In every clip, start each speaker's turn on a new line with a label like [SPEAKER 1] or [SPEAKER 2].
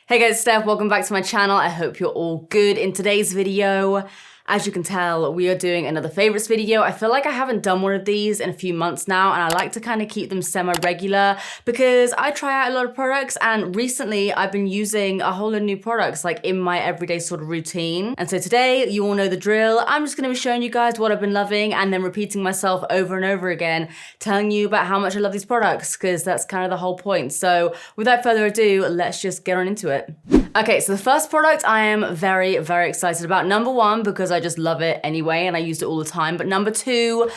[SPEAKER 1] Hey guys, it's Steph, welcome back to my channel. I hope you're all good. In today's video, as you can tell, we are doing another favorites video. I feel like I haven't done one of these in a few months now, and I like to kind of keep them semi-regular because I try out a lot of products, and recently I've been using a whole lot of new products like in my everyday sort of routine. And so today, you all know the drill. I'm just gonna be showing you guys what I've been loving and then repeating myself over and over again, telling you about how much I love these products because that's kind of the whole point. So without further ado, let's just get on into it. Okay, so the first product I am very, very excited about. Number one, because I just love it anyway and I use it all the time. But number two,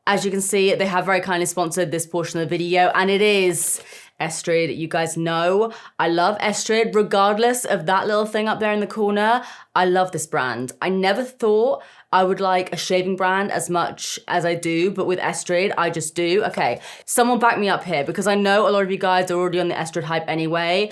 [SPEAKER 1] as you can see, they have very kindly sponsored this portion of the video, and it is Estrid. You guys know I love Estrid, regardless of that little thing up there in the corner. I love this brand. I never thought I would like a shaving brand as much as I do, but with Estrid, I just do. Okay, someone back me up here because I know a lot of you guys are already on the Estrid hype anyway.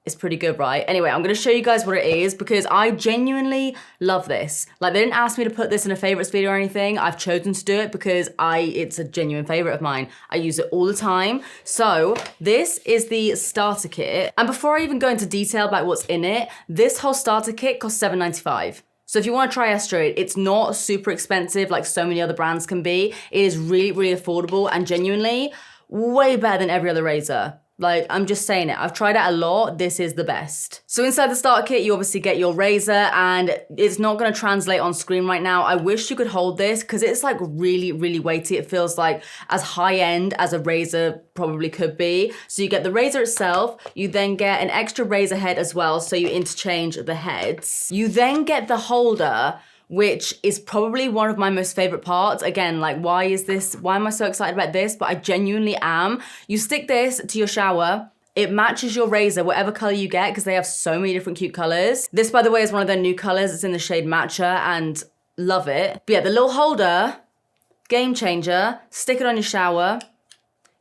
[SPEAKER 1] It's pretty good, right? Anyway, I'm gonna show you guys what it is because I genuinely love this. Like, they didn't ask me to put this in a favorites video or anything. I've chosen to do it because it's a genuine favorite of mine. I use it all the time. So this is the starter kit. And before I even go into detail about what's in it, this whole starter kit costs $7.95. So if you want to try Estrid, it's not super expensive like so many other brands can be. It is really, really affordable and genuinely way better than every other razor. Like, I'm just saying it. I've tried it a lot. This is the best. So inside the starter kit, you obviously get your razor, and it's not going to translate on screen right now. I wish you could hold this because it's like really, really weighty. It feels like as high end as a razor probably could be. So you get the razor itself. You then get an extra razor head as well. So you interchange the heads. You then get the holder, which is probably one of my most favorite parts. Again, like, why am I so excited about this? But I genuinely am. You stick this to your shower. It matches your razor, whatever color you get, because they have so many different cute colors. This, by the way, is one of their new colors. It's in the shade Matcha, and love it. But yeah, the little holder, game changer. Stick it on your shower.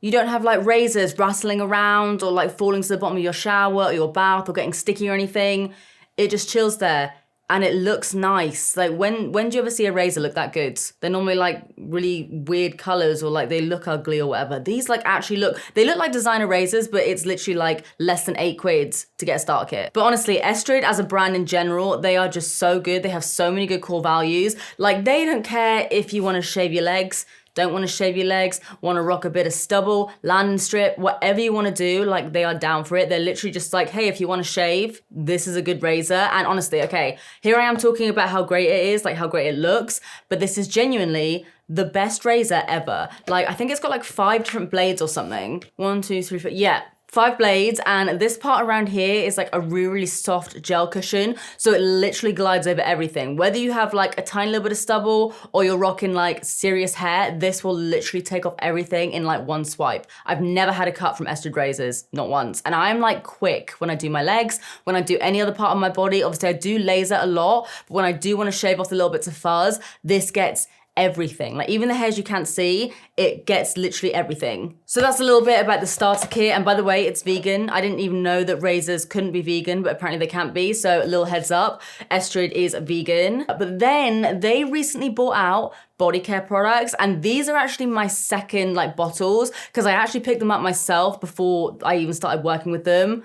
[SPEAKER 1] You don't have like razors rattling around or like falling to the bottom of your shower or your bath or getting sticky or anything. It just chills there. And it looks nice. Like, when do you ever see a razor look that good? They're normally like really weird colors or like they look ugly or whatever. These like actually they look like designer razors, but it's literally like less than £8 to get a starter kit. But honestly, Estrid as a brand in general, they are just so good. They have so many good core values. Like, they don't care if you want to shave your legs, don't want to shave your legs, want to rock a bit of stubble, landing strip, whatever you want to do, like, they are down for it. They're literally just like, hey, if you want to shave, this is a good razor. And honestly, okay, here I am talking about how great it is, like how great it looks, but this is genuinely the best razor ever. Like, I think it's got like 5 different blades or something. 1, 2, 3, 4, yeah. 5 blades, and this part around here is like a really, really soft gel cushion, so it literally glides over everything. Whether you have like a tiny little bit of stubble or you're rocking like serious hair, this will literally take off everything in like one swipe. I've never had a cut from Estrid razors, not once. And I'm like quick when I do my legs, when I do any other part of my body. Obviously I do laser a lot, but when I do want to shave off the little bits of fuzz, this gets everything. Like, even the hairs you can't see, it gets literally everything. So that's a little bit about the starter kit. And by the way, it's vegan. I didn't even know that razors couldn't be vegan, but apparently they can't be. So a little heads up, Estrid is vegan. But then they recently bought out body care products, and these are actually my second like bottles because I actually picked them up myself before I even started working with them.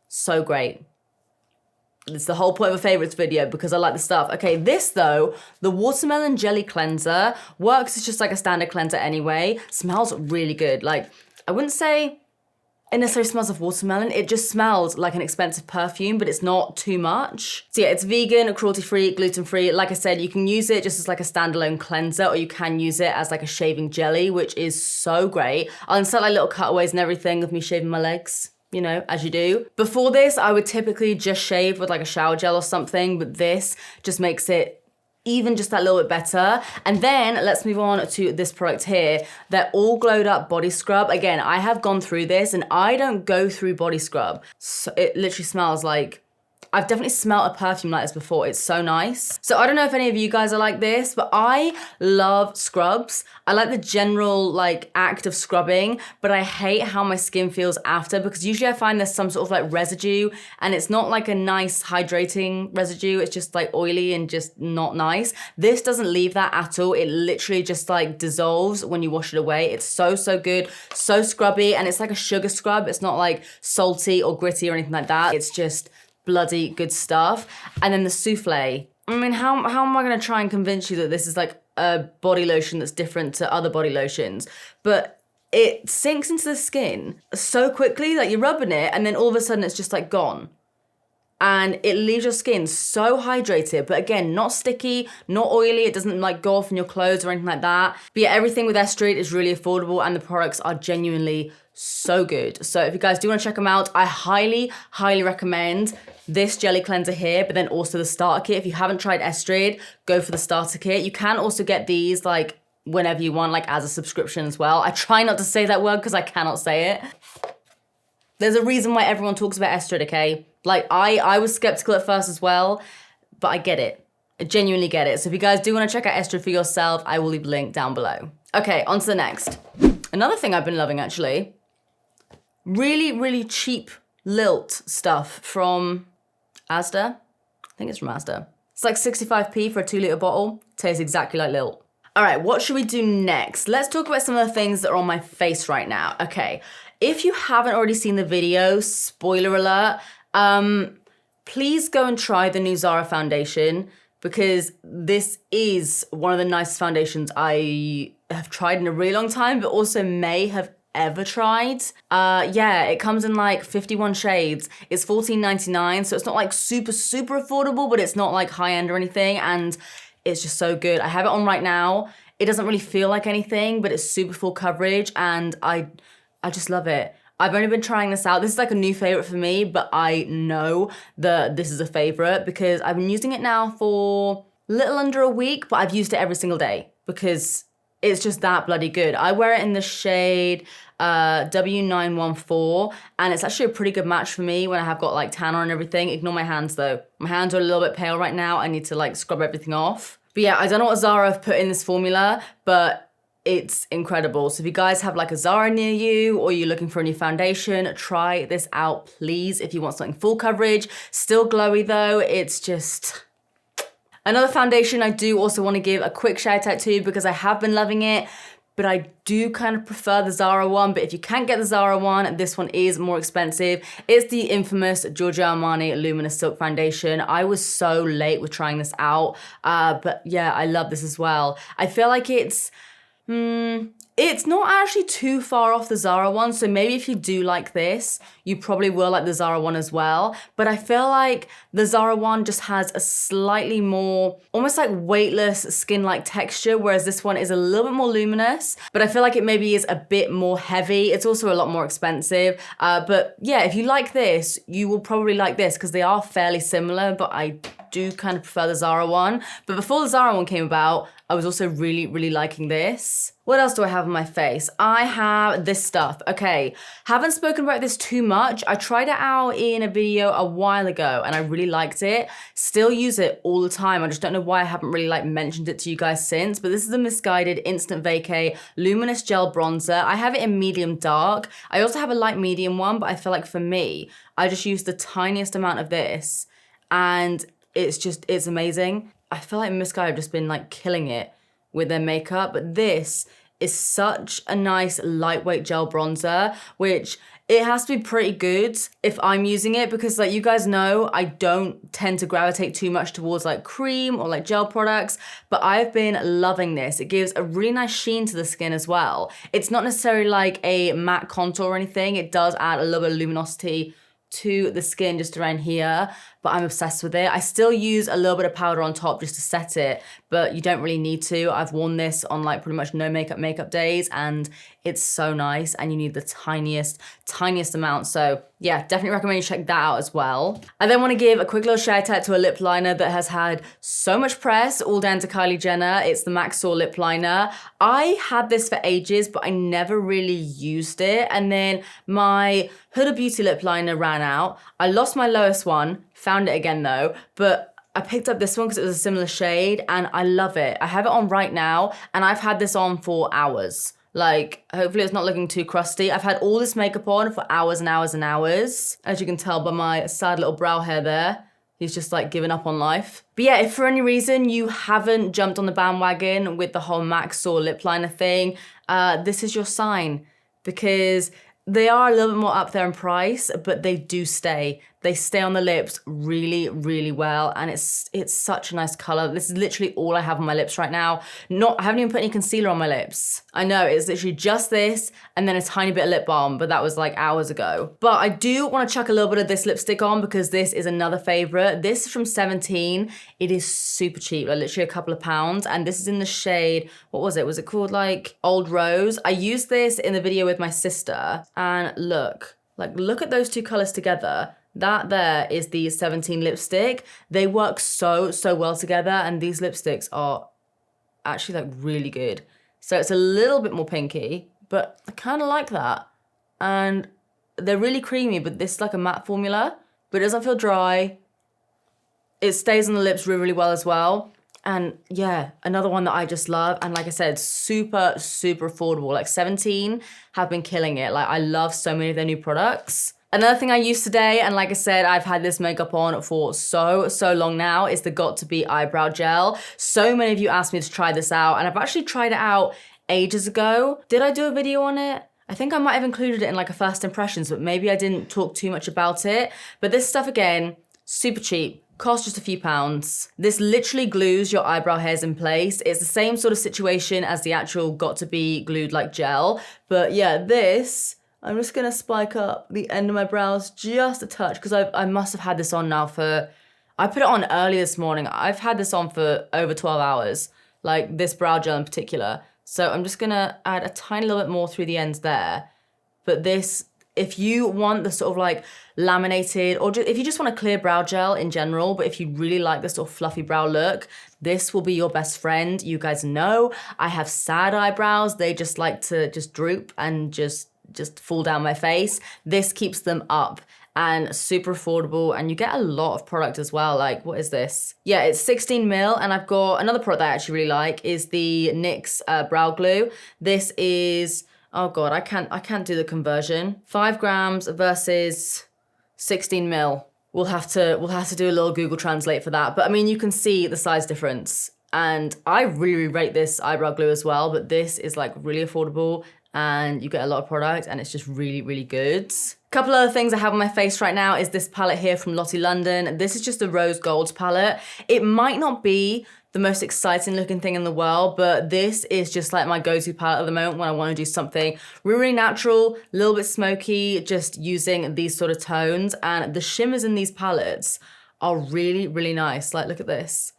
[SPEAKER 1] So great. It's the whole point of a favorites video because I like the stuff. Okay, this though, the watermelon jelly cleanser works as just like a standard cleanser anyway. Smells really good. Like, I wouldn't say it necessarily smells of watermelon. It just smells like an expensive perfume, but it's not too much. So yeah, it's vegan, cruelty-free, gluten-free. Like I said, you can use it just as like a standalone cleanser, or you can use it as like a shaving jelly, which is so great. I'll insert like little cutaways and everything of me shaving my legs, you know, as you do. Before this, I would typically just shave with like a shower gel or something, but this just makes it even just that little bit better. And then let's move on to this product here. They're all glowed up body scrub. Again, I have gone through this and I don't go through body scrub. So it literally smells like I've definitely smelled a perfume like this before. It's so nice. So I don't know if any of you guys are like this, but I love scrubs. I like the general like act of scrubbing, but I hate how my skin feels after, because usually I find there's some sort of like residue, and it's not like a nice hydrating residue. It's just like oily and just not nice. This doesn't leave that at all. It literally just like dissolves when you wash it away. It's so, so good, so scrubby, and it's like a sugar scrub. It's not like salty or gritty or anything like that. It's just bloody good stuff. And then the souffle. I mean, how am I gonna try and convince you that this is like a body lotion that's different to other body lotions? But it sinks into the skin so quickly, like you're rubbing it and then all of a sudden it's just like gone. And it leaves your skin so hydrated, but again, not sticky, not oily. It doesn't like go off in your clothes or anything like that. But yeah, everything with Estrid is really affordable and the products are genuinely so good. So if you guys do want to check them out, I highly, highly recommend this jelly cleanser here, but then also the starter kit. If you haven't tried Estrid, go for the starter kit. You can also get these like whenever you want, like as a subscription as well. I try not to say that word because I cannot say it. There's a reason why everyone talks about Estrid, okay? Like I was skeptical at first as well, but I get it. I genuinely get it. So if you guys do want to check out Estrid for yourself, I will leave a link down below. Okay, on to the next. Another thing I've been loving actually, really, really cheap lilt stuff from Asda. I think it's from Asda. It's like 65p for a 2-litre bottle. Tastes exactly like lilt. All right, what should we do next? Let's talk about some of the things that are on my face right now. Okay, if you haven't already seen the video, spoiler alert, please go and try the new Zara foundation, because this is one of the nicest foundations I have tried in a really long time, but also may have ever tried. Yeah, it comes in like 51 shades. It's $14.99, so it's not like super, super affordable, but it's not like high end or anything, and it's just so good. I have it on right now. It doesn't really feel like anything, but it's super full coverage, and I just love it. I've only been trying this out. This is like a new favorite for me, but I know that this is a favorite because I've been using it now for a little under a week, but I've used it every single day because it's just that bloody good. I wear it in the shade W914, and it's actually a pretty good match for me when I have got like tan on and everything. Ignore my hands though. My hands are a little bit pale right now. I need to like scrub everything off. But yeah, I don't know what Zara have put in this formula, but it's incredible. So if you guys have like a Zara near you, or you're looking for a new foundation, try this out, please. If you want something full coverage, still glowy though, it's just... Another foundation I do also want to give a quick shout out to, because I have been loving it, but I do kind of prefer the Zara one. But if you can't get the Zara one, this one is more expensive. It's the infamous Giorgio Armani Luminous Silk Foundation. I was so late with trying this out, but yeah, I love this as well. I feel like it's not actually too far off the Zara one, so maybe if you do like this, you probably will like the Zara one as well. But I feel like the Zara one just has a slightly more, almost like weightless skin-like texture, whereas this one is a little bit more luminous. But I feel like it maybe is a bit more heavy. It's also a lot more expensive. But yeah, if you like this, you will probably like this, because they are fairly similar, but I do kind of prefer the Zara one. But before the Zara one came about, I was also really, really liking this. What else do I have on my face? I have this stuff. Okay, haven't spoken about this too much. I tried it out in a video a while ago and I really liked it. Still use it all the time. I just don't know why I haven't really like mentioned it to you guys since, but this is the Misguided Instant Vacay Luminous Gel Bronzer. I have it in medium dark. I also have a light medium one, but I feel like for me, I just use the tiniest amount of this and it's amazing. I feel like Misguided have just been like killing it with their makeup, but this is such a nice lightweight gel bronzer, which it has to be pretty good if I'm using it, because like you guys know, I don't tend to gravitate too much towards like cream or like gel products, but I've been loving this. It gives a really nice sheen to the skin as well. It's not necessarily like a matte contour or anything. It does add a little bit of luminosity to the skin just around here, but I'm obsessed with it. I still use a little bit of powder on top just to set it, but you don't really need to. I've worn this on like pretty much no makeup days, and it's so nice, and you need the tiniest amount. So yeah, definitely recommend you check that out as well. I then want to give a quick little shout out to a lip liner that has had so much press, all down to Kylie Jenner. It's the Max Soar lip liner. I had this for ages, but I never really used it. And then my Huda Beauty lip liner ran ran out. I lost my lowest one, found it again though, but I picked up this one because it was a similar shade and I love it. I have it on right now and I've had this on for hours. Like, hopefully it's not looking too crusty. I've had all this makeup on for hours and hours and hours. As you can tell by my sad little brow hair there. He's just like giving up on life. But yeah, if for any reason you haven't jumped on the bandwagon with the whole MAC Soar lip liner thing, this is your sign. Because they are a little bit more up there in price, but they do stay. They stay on the lips really, really well. And it's such a nice color. This is literally all I have on my lips right now. I haven't even put any concealer on my lips. I know, it's literally just this and then a tiny bit of lip balm, but that was like hours ago. But I do want to chuck a little bit of this lipstick on because this is another favorite. This is from 17. It is super cheap, like literally a couple of pounds. And this is in the shade, what was it? Was it called like Old Rose? I used this in the video with my sister and look at those two colors together. That there is the 17 lipstick. They work so well together and these lipsticks are actually like really good. So it's a little bit more pinky, but I kind of like that. And they're really creamy, but this is like a matte formula, but it doesn't feel dry. It stays on the lips really well as well. And yeah, another one that I just love. And like I said, super affordable. Like 17 have been killing it. Like I love so many of their new products. Another thing I used today, and like I said, I've had this makeup on for so long now, is the Got To Be eyebrow gel. So many of you asked me to try this out, and I've actually tried it out ages ago. Did I do a video on it? I think I might have included it in like a first impressions, but maybe I didn't talk too much about it. But this stuff, again, super cheap. Cost just a few pounds. This literally glues your eyebrow hairs in place. It's the same sort of situation as the actual Got To Be glued like gel. But yeah, this, I'm just gonna spike up the end of my brows just a touch because I must have had this on now I put it on early this morning. I've had this on for over 12 hours, like this brow gel in particular. So I'm just gonna add a tiny little bit more through the ends there. But this, if you want the sort of like laminated, or if you just want a clear brow gel in general, but if you really like this sort of fluffy brow look, this will be your best friend. You guys know I have sad eyebrows. They just like to just droop and just fall down my face. This keeps them up and super affordable, and you get a lot of product as well. Like, what is this? Yeah, it's 16 mil, and I've got another product that I actually really like is the NYX brow glue. This is, oh God, I can't do the conversion. 5 grams versus 16 mil. We'll have to do a little Google Translate for that. But I mean, you can see the size difference. And I really rate this eyebrow glue as well, but this is like really affordable and you get a lot of product and it's just really good. Couple other things I have on my face right now is this palette here from Lottie London. This is just a rose gold palette. It might not be the most exciting looking thing in the world, but this is just like my go-to palette at the moment when I want to do something really natural, a little bit smoky, just using these sort of tones. And the shimmers in these palettes are really nice. Like, look at this.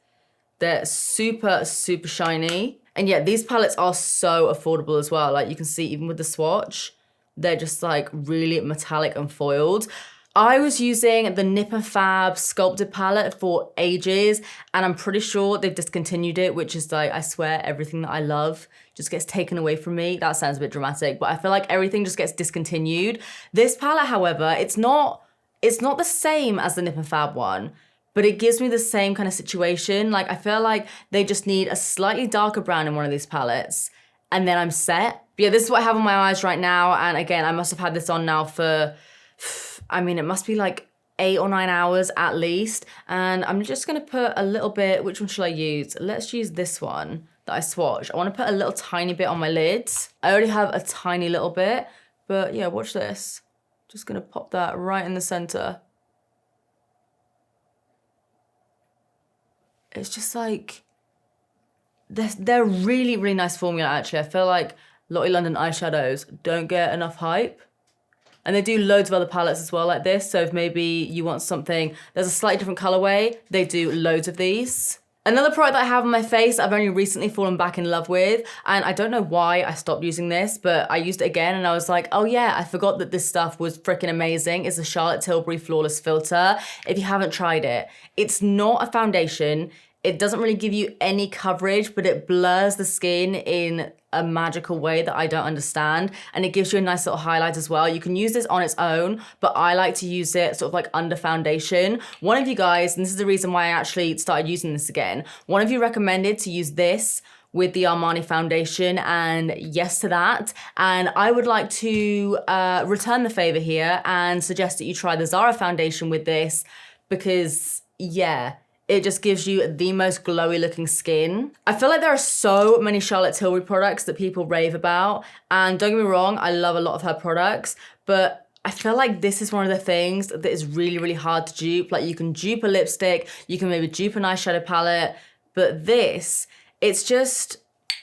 [SPEAKER 1] They're super shiny. And yeah, these palettes are so affordable as well. Like you can see even with the swatch, they're just like really metallic and foiled. I was using the Nip and Fab sculpted palette for ages and I'm pretty sure they've discontinued it, which is like, I swear everything that I love just gets taken away from me. That sounds a bit dramatic, but I feel like everything just gets discontinued. This palette, however, it's not the same as the Nip and Fab one, but it gives me the same kind of situation. Like I feel like they just need a slightly darker brown in one of these palettes and then I'm set. But yeah, this is what I have on my eyes right now. And again, I must have had this on now for, I mean, it must be like 8 or 9 hours at least. And I'm just gonna put a little bit, which one should I use? Let's use this one that I swatched. I wanna put a little tiny bit on my lids. I already have a tiny little bit, but yeah, watch this. Just gonna pop that right in the center. It's just like, they're really nice formula actually. I feel like Lottie London eyeshadows don't get enough hype. And they do loads of other palettes as well like this. So if maybe you want something, there's a slightly different colorway, they do loads of these. Another product that I have on my face, I've only recently fallen back in love with, and I don't know why I stopped using this, but I used it again and I was like, oh yeah, I forgot that this stuff was freaking amazing. It's the Charlotte Tilbury Flawless Filter. If you haven't tried it, it's not a foundation. It doesn't really give you any coverage, but it blurs the skin in a magical way that I don't understand. And it gives you a nice little highlight as well. You can use this on its own, but I like to use it sort of like under foundation. One of you guys, and this is the reason why I actually started using this again, one of you recommended to use this with the Armani foundation, and yes to that. And I would like to return the favor here and suggest that you try the Zara foundation with this, because yeah, it just gives you the most glowy looking skin. I feel like there are so many Charlotte Tilbury products that people rave about, and don't get me wrong, I love a lot of her products, but I feel like this is one of the things that is really, really hard to dupe. Like, you can dupe a lipstick, you can maybe dupe an eyeshadow palette, but this, it's just,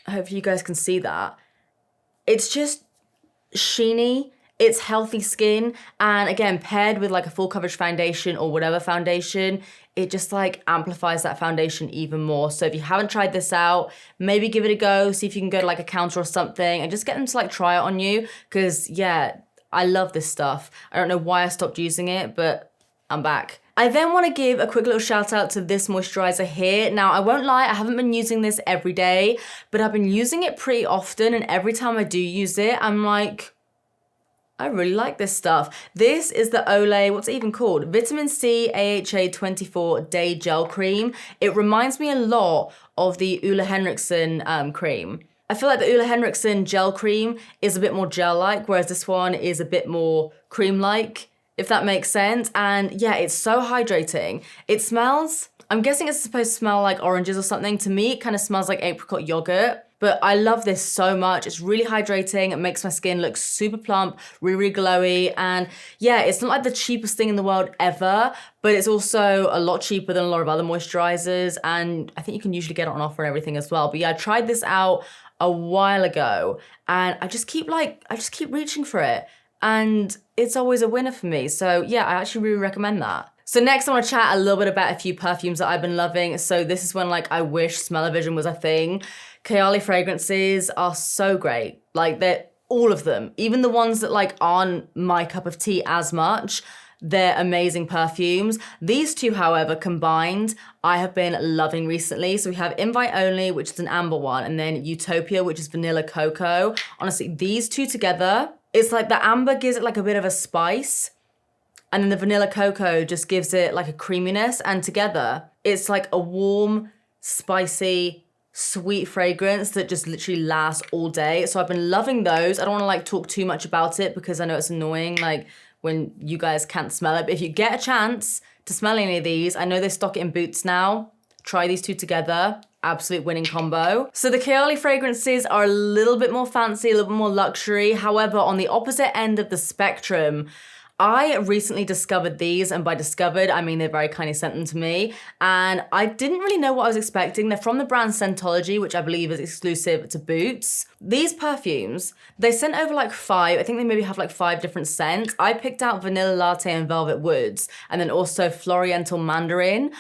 [SPEAKER 1] hopefully you guys can see that. It's just sheeny, it's healthy skin, and again, paired with like a full coverage foundation or whatever foundation, it just like amplifies that foundation even more. So if you haven't tried this out, maybe give it a go, see if you can go to like a counter or something and just get them to like try it on you, because yeah, I love this stuff. I don't know why I stopped using it, but I'm back. I then want to give a quick little shout out to this moisturizer here. Now, I won't lie, I haven't been using this every day, but I've been using it pretty often, and every time I do use it, I'm like, I really like this stuff. This is the Olay, what's it even called? Vitamin C AHA 24 Day Gel Cream. It reminds me a lot of the Ole Henriksen cream. I feel like the Ole Henriksen gel cream is a bit more gel-like, whereas this one is a bit more cream-like, if that makes sense. And yeah, it's so hydrating. It smells, I'm guessing it's supposed to smell like oranges or something. To me, it kind of smells like apricot yogurt. But I love this so much. It's really hydrating. It makes my skin look super plump, really, really glowy. And yeah, it's not like the cheapest thing in the world ever, but it's also a lot cheaper than a lot of other moisturizers. And I think you can usually get it on offer and everything as well. But yeah, I tried this out a while ago, and I just keep reaching for it. And it's always a winner for me. So yeah, I actually really recommend that. So next I want to chat a little bit about a few perfumes that I've been loving. So this is when like I wish smell-o-vision was a thing. Kayali fragrances are so great. Like, they're all of them, even the ones that like aren't my cup of tea as much, they're amazing perfumes. These two, however, combined, I have been loving recently. So we have Invite Only, which is an amber one, and then Utopia, which is vanilla cocoa. Honestly, these two together, it's like the amber gives it like a bit of a spice, and then the vanilla cocoa just gives it like a creaminess, and together it's like a warm, spicy, sweet fragrance that just literally lasts all day. So I've been loving those. I don't want to like talk too much about it because I know it's annoying like when you guys can't smell it, but if you get a chance to smell any of these, I know they stock it in Boots now, try these two together. Absolute winning combo. So the Kayali fragrances are a little bit more fancy, a little bit more luxury. However, on the opposite end of the spectrum, I recently discovered these, and by discovered, I mean they very kindly sent them to me, and I didn't really know what I was expecting. They're from the brand Scentology, which I believe is exclusive to Boots. These perfumes, they sent over like 5, I think they maybe have like 5 different scents. I picked out Vanilla Latte and Velvet Woods, and then also Floriental Mandarin.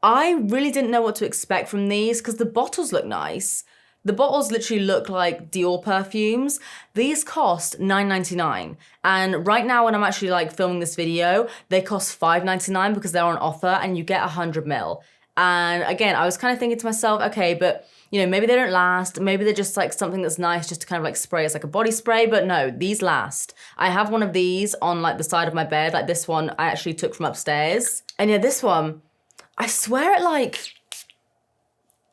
[SPEAKER 1] I really didn't know what to expect from these because the bottles look nice. The bottles literally look like Dior perfumes. These cost $9.99. And right now when I'm actually like filming this video, they cost $5.99 because they're on offer and you get 100 ml. And again, I was kind of thinking to myself, okay, but you know, maybe they don't last. Maybe they're just like something that's nice just to kind of like spray as like a body spray, but no, these last. I have one of these on like the side of my bed. Like this one I actually took from upstairs. And yeah, this one, I swear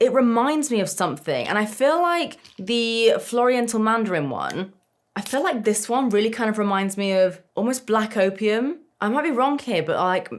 [SPEAKER 1] it reminds me of something. And I feel like the Floriental Mandarin one, I feel like this one really kind of reminds me of almost black opium. I might be wrong here, but like,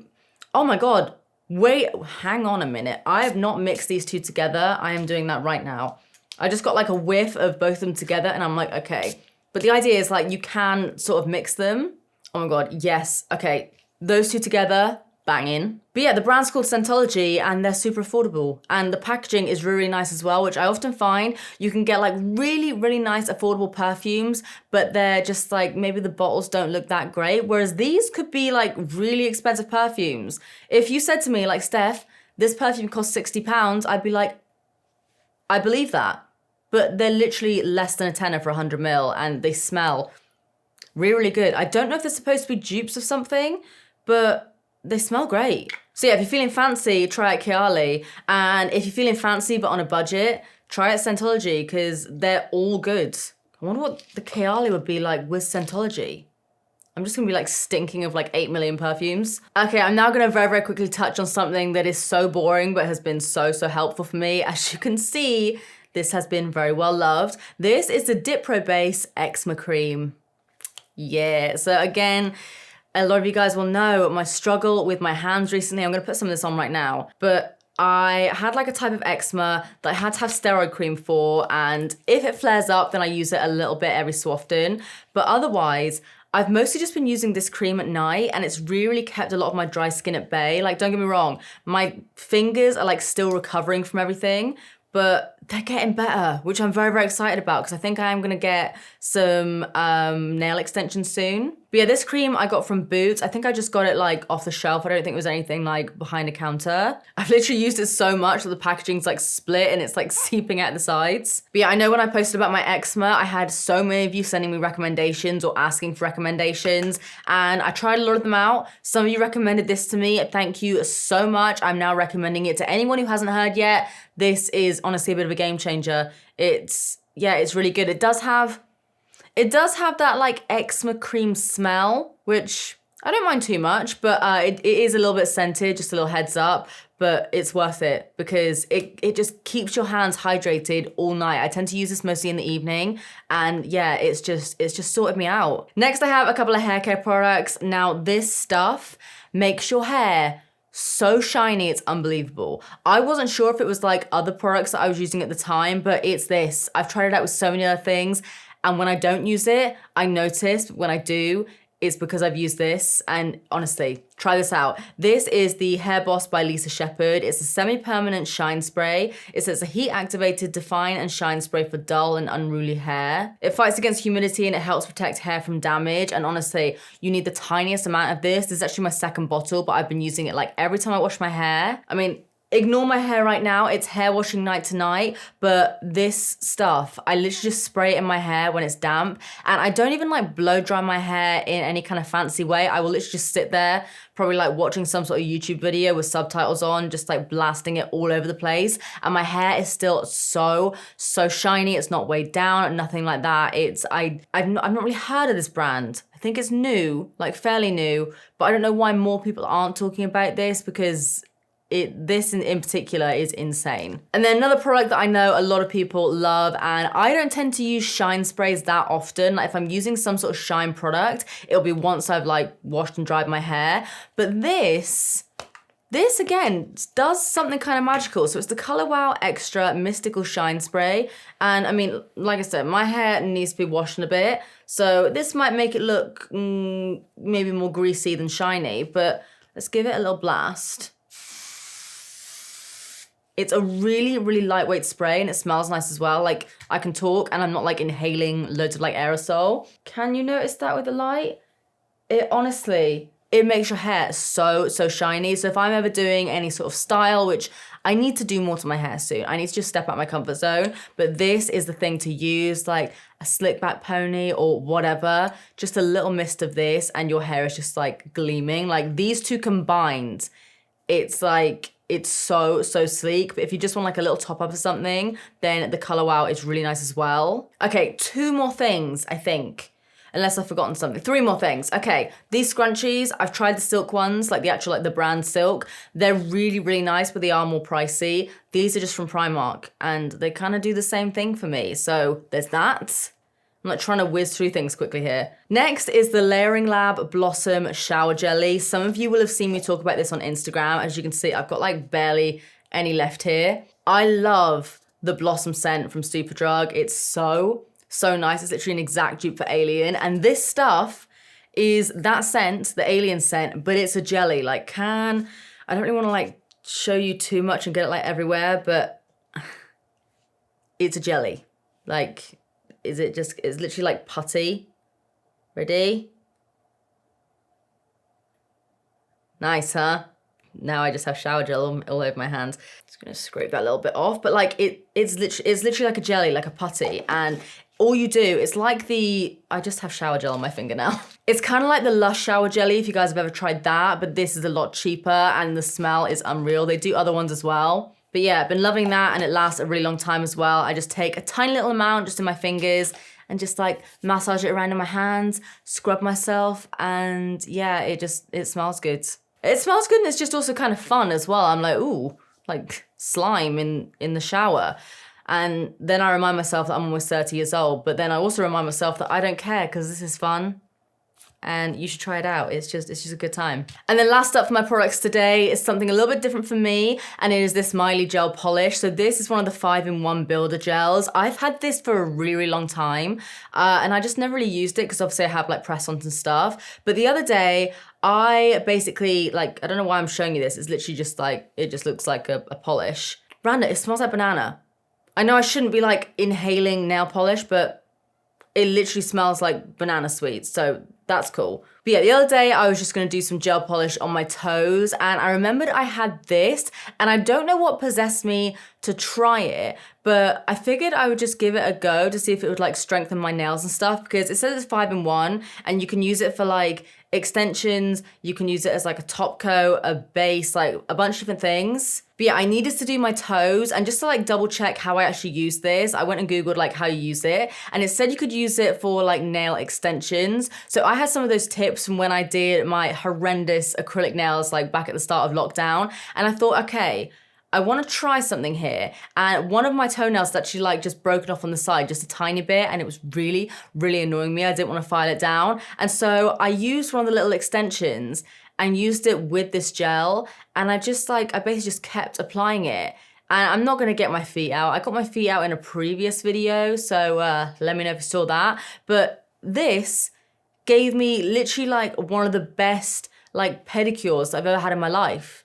[SPEAKER 1] oh my God, wait, hang on a minute. I have not mixed these two together. I am doing that right now. I just got like a whiff of both of them together and I'm like, okay. But the idea is like you can sort of mix them. Oh my God, yes. Okay, those two together, banging. But yeah, the brand's called Scentology and they're super affordable. And the packaging is really, really nice as well, which I often find you can get like really, really nice affordable perfumes, but they're just like, maybe the bottles don't look that great. Whereas these could be like really expensive perfumes. If you said to me like, Steph, this perfume costs £60, I'd be like, I believe that. But they're literally less than a tenner for 100 ml and they smell really, really good. I don't know if they're supposed to be dupes of something, but they smell great. So yeah, if you're feeling fancy, try out Kayali. And if you're feeling fancy but on a budget, try out Scentology because they're all good. I wonder what the Kayali would be like with Scentology. I'm just gonna be like stinking of like 8 million perfumes. Okay, I'm now gonna very, very quickly touch on something that is so boring but has been so, so helpful for me. As you can see, this has been very well loved. This is the Dipro Base Eczema Cream. Yeah, so again, a lot of you guys will know my struggle with my hands recently. I'm gonna put some of this on right now, but I had like a type of eczema that I had to have steroid cream for, and if it flares up, then I use it a little bit every so often. But otherwise, I've mostly just been using this cream at night, and it's really kept a lot of my dry skin at bay. Like, don't get me wrong, my fingers are like still recovering from everything, but they're getting better, which I'm very, very excited about because I think I am gonna get some nail extensions soon. But yeah, this cream I got from Boots. I think I just got it like off the shelf. I don't think it was anything like behind a counter. I've literally used it so much that the packaging's like split and it's like seeping out the sides. But yeah, I know when I posted about my eczema, I had so many of you sending me recommendations or asking for recommendations, and I tried a lot of them out. Some of you recommended this to me. Thank you so much. I'm now recommending it to anyone who hasn't heard yet. This is honestly a bit of a game changer. It's really good. It does have that like eczema cream smell, which I don't mind too much, but it is a little bit scented, just a little heads up, but it's worth it because it just keeps your hands hydrated all night. I tend to use this mostly in the evening, and yeah, it's just sorted me out. Next, I have a couple of hair care products. Now, this stuff makes your hair so shiny, it's unbelievable. I wasn't sure if it was like other products that I was using at the time, but it's this. I've tried it out with so many other things, and when I don't use it, I notice when I do, it's because I've used this. And honestly, try this out. This is the Hair Boss by Lisa Shepherd. It's a semi-permanent shine spray. It says a heat-activated define and shine spray for dull and unruly hair. It fights against humidity and it helps protect hair from damage. And honestly, you need the tiniest amount of this. This is actually my second bottle, but I've been using it like every time I wash my hair. I mean, ignore my hair right now, it's hair washing night to night, but this stuff, I literally just spray it in my hair when it's damp, and I don't even like blow dry my hair in any kind of fancy way. I will literally just sit there, probably like watching some sort of YouTube video with subtitles on, just like blasting it all over the place, and my hair is still so shiny. It's not weighed down, nothing like that. I've not really heard of this brand. I think it's new, like fairly new, but I don't know why more people aren't talking about this because this in particular is insane. And then another product that I know a lot of people love, and I don't tend to use shine sprays that often. Like if I'm using some sort of shine product, it'll be once I've like washed and dried my hair. But this again does something kind of magical. So it's the Color Wow Extra Mystical Shine Spray. And I mean, like I said, my hair needs to be washed a bit. So this might make it look maybe more greasy than shiny, but let's give it a little blast. It's a really, really lightweight spray and it smells nice as well. Like I can talk and I'm not like inhaling loads of like aerosol. Can you notice that with the light? It honestly, it makes your hair so shiny. So if I'm ever doing any sort of style, which I need to do more to my hair soon, I need to just step out my comfort zone. But this is the thing to use, like a slick back pony or whatever, just a little mist of this and your hair is just like gleaming. Like these two combined, it's like, it's so sleek. But if you just want like a little top up or something, then the Color Wow is really nice as well. Okay, 2 more things, I think. Unless I've forgotten something. 3 more things. Okay, these scrunchies, I've tried the silk ones, like the actual, like the brand Silk. They're really, really nice, but they are more pricey. These are just from Primark, and they kind of do the same thing for me. So there's that. I'm like trying to whiz through things quickly here. Next is the Layering Lab Blossom Shower Jelly. Some of you will have seen me talk about this on Instagram. As you can see, I've got like barely any left here. I love the Blossom scent from Superdrug. It's so nice. It's literally an exact dupe for Alien. And this stuff is that scent, the Alien scent, but it's a jelly. Like I don't really want to like show you too much and get it like everywhere, but it's a jelly. Like, it's literally like putty. Ready? Nice, huh? Now I just have shower gel all over my hands. Just gonna scrape that little bit off, but like it's literally like a jelly, like a putty, and all you do, it's like I just have shower gel on my finger now. It's kind of like the Lush shower jelly if you guys have ever tried that, but this is a lot cheaper and the smell is unreal. They do other ones as well. But yeah, I've been loving that and it lasts a really long time as well. I just take a tiny little amount just in my fingers and just like massage it around in my hands, scrub myself, and yeah, it smells good. It smells good and it's just also kind of fun as well. I'm like, ooh, like slime in the shower. And then I remind myself that I'm almost 30 years old, but then I also remind myself that I don't care because this is fun and you should try it out. It's just a good time. And then last up for my products today is something a little bit different for me, and it is this Miley gel polish. So this is one of the 5-in-1 builder gels. I've had this for a really, really long time, and I just never really used it because obviously I have like press-ons and stuff. But the other day, I basically, like, I don't know why I'm showing you this. It's literally just like, it just looks like a polish. Random, it smells like banana. I know I shouldn't be like inhaling nail polish, but it literally smells like banana sweets, so that's cool. But yeah, the other day I was just gonna do some gel polish on my toes, and I remembered I had this, and I don't know what possessed me to try it, but I figured I would just give it a go to see if it would like strengthen my nails and stuff, because it says it's 5-in-1, and you can use it for like extensions, you can use it as like a top coat, a base, like a bunch of different things. But yeah, I needed to do my toes, and just to like double check how I actually use this, I went and Googled like how you use it, and it said you could use it for like nail extensions. So I had some of those tips from when I did my horrendous acrylic nails like back at the start of lockdown, and I thought, okay, I want to try something here. And one of my toenails is actually like just broken off on the side just a tiny bit, and it was really, really annoying me. I didn't want to file it down. And so I used one of the little extensions and used it with this gel, and I basically just kept applying it. And I'm not gonna get my feet out. I got my feet out in a previous video, so let me know if you saw that. But this gave me literally like one of the best like pedicures I've ever had in my life.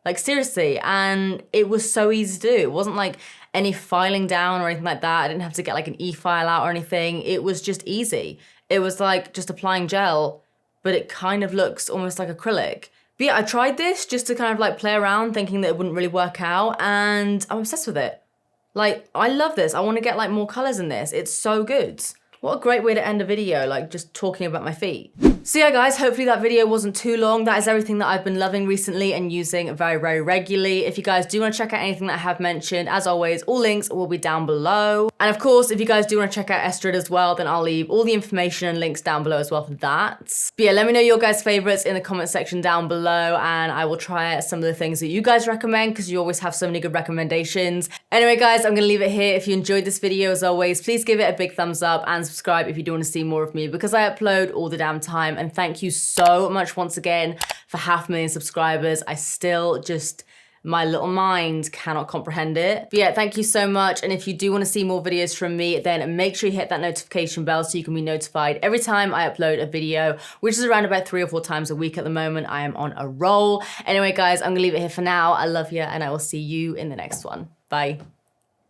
[SPEAKER 1] Like seriously, and it was so easy to do. It wasn't like any filing down or anything like that. I didn't have to get like an e-file out or anything. It was just easy. It was like just applying gel, but it kind of looks almost like acrylic. But yeah, I tried this just to kind of like play around thinking that it wouldn't really work out, and I'm obsessed with it. Like, I love this. I want to get like more colors in this. It's so good. What a great way to end a video, like just talking about my feet. So yeah guys, hopefully that video wasn't too long. That is everything that I've been loving recently and using very, very regularly. If you guys do want to check out anything that I have mentioned, as always, all links will be down below. And of course, if you guys do want to check out Estrid as well, then I'll leave all the information and links down below as well for that. But yeah, let me know your guys' favorites in the comment section down below, and I will try out some of the things that you guys recommend, because you always have so many good recommendations. Anyway guys, I'm gonna leave it here. If you enjoyed this video, as always, please give it a big thumbs up and subscribe if you do want to see more of me, because I upload all the damn time. And thank you so much once again for 500,000 subscribers. I still just, my little mind cannot comprehend it. But yeah, thank you so much. And if you do want to see more videos from me, then make sure you hit that notification bell so you can be notified every time I upload a video, which is around about 3 or 4 times a week at the moment. I am on a roll. Anyway, guys, I'm gonna leave it here for now. I love you, and I will see you in the next one. Bye.